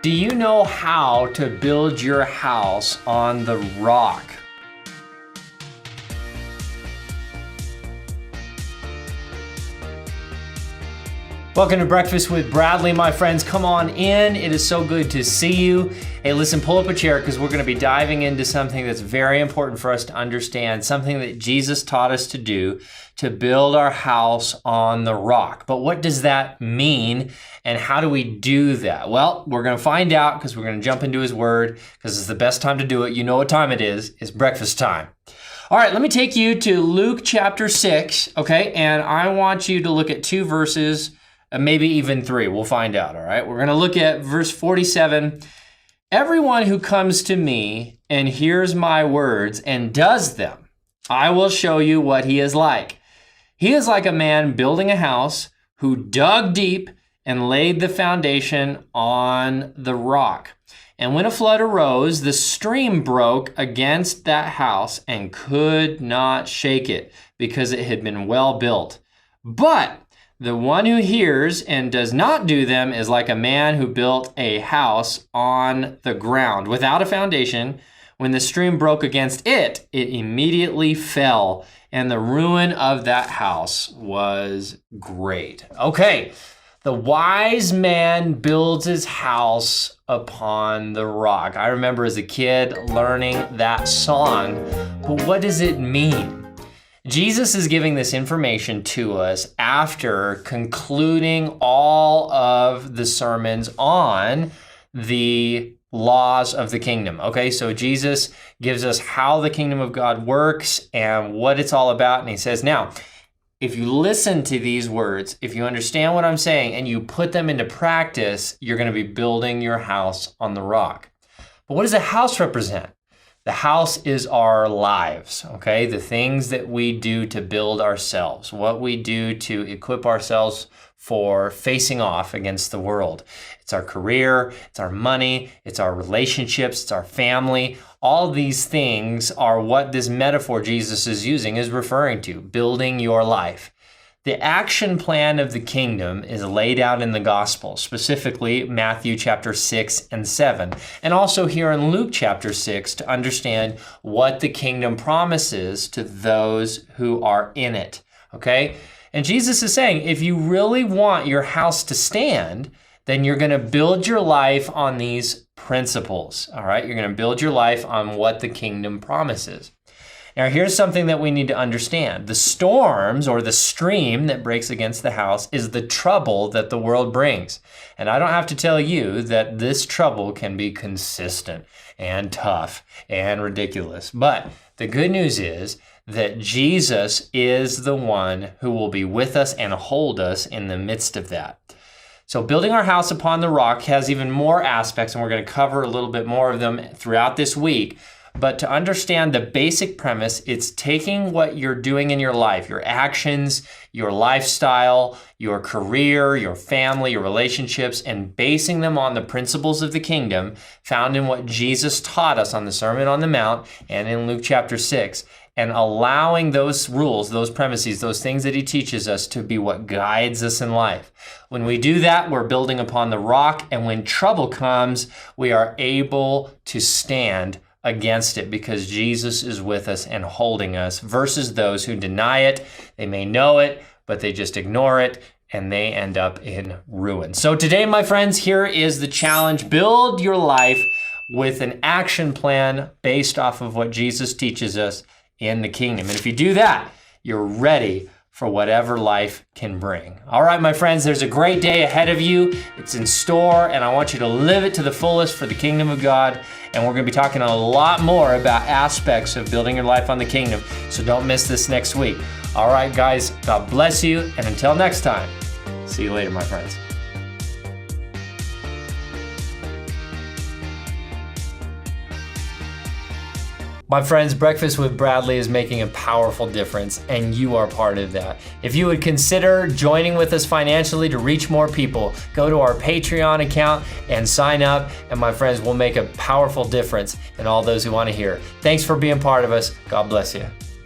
Do you know how to build your house on the rock? Welcome to Breakfast with Bradley, my friends. Come on in. It is so good to see you. Hey, listen, pull up a chair because we're going to be diving into something that's very important for us to understand, something that Jesus taught us to do, to build our house on the rock. But what does that mean, and how do we do that? Well, we're going to find out because we're going to jump into his word because it's the best time to do it. You know what time it is. It's breakfast time. All right, let me take you to Luke chapter 6, okay? And I want you to look at two verses, maybe even three. We'll find out, all right? We're going to look at verse 47. Everyone who comes to me and hears my words and does them, I will show you what he is like. He is like a man building a house who dug deep and laid the foundation on the rock. And when a flood arose, the stream broke against that house and could not shake it because it had been well built. But the one who hears and does not do them is like a man who built a house on the ground without a foundation. When the stream broke against it, it immediately fell, and the ruin of that house was great. Okay, the wise man builds his house upon the rock. I remember as a kid learning that song, but what does it mean? Jesus is giving this information to us after concluding all of the sermons on the laws of the kingdom. Okay, so Jesus gives us how the kingdom of God works and what it's all about. And he says, now, if you listen to these words, if you understand what I'm saying and you put them into practice, you're going to be building your house on the rock. But what does a house represent? The house is our lives, okay? The things that we do to build ourselves, what we do to equip ourselves for facing off against the world. It's our career, it's our money, it's our relationships, it's our family. All these things are what this metaphor Jesus is using is referring to, building your life. The action plan of the kingdom is laid out in the gospel, specifically Matthew chapter 6 and 7, and also here in Luke chapter 6 to understand what the kingdom promises to those who are in it, okay? And Jesus is saying, if you really want your house to stand, then you're going to build your life on these principles, all right? You're going to build your life on what the kingdom promises. Now, here's something that we need to understand. The storms or the stream that breaks against the house is the trouble that the world brings. And I don't have to tell you that this trouble can be consistent and tough and ridiculous. But the good news is that Jesus is the one who will be with us and hold us in the midst of that. So building our house upon the rock has even more aspects, and we're going to cover a little bit more of them throughout this week. But to understand the basic premise, it's taking what you're doing in your life, your actions, your lifestyle, your career, your family, your relationships, and basing them on the principles of the kingdom found in what Jesus taught us on the Sermon on the Mount and in Luke chapter 6, and allowing those rules, those premises, those things that he teaches us to be what guides us in life. When we do that, we're building upon the rock, and when trouble comes, we are able to stand against it because Jesus is with us and holding us versus those who deny it. They may know it, but they just ignore it and they end up in ruin. So today, my friends, here is the challenge. Build your life with an action plan based off of what Jesus teaches us in the kingdom. And if you do that, you're ready for whatever life can bring. All right, my friends, there's a great day ahead of you. It's in store, and I want you to live it to the fullest for the kingdom of God. And we're going to be talking a lot more about aspects of building your life on the kingdom. So don't miss this next week. All right, guys, God bless you. And until next time, see you later, my friends. My friends, Breakfast with Bradley is making a powerful difference, and you are part of that. If you would consider joining with us financially to reach more people, go to our Patreon account and sign up, and my friends, we'll make a powerful difference in all those who want to hear. Thanks for being part of us. God bless you.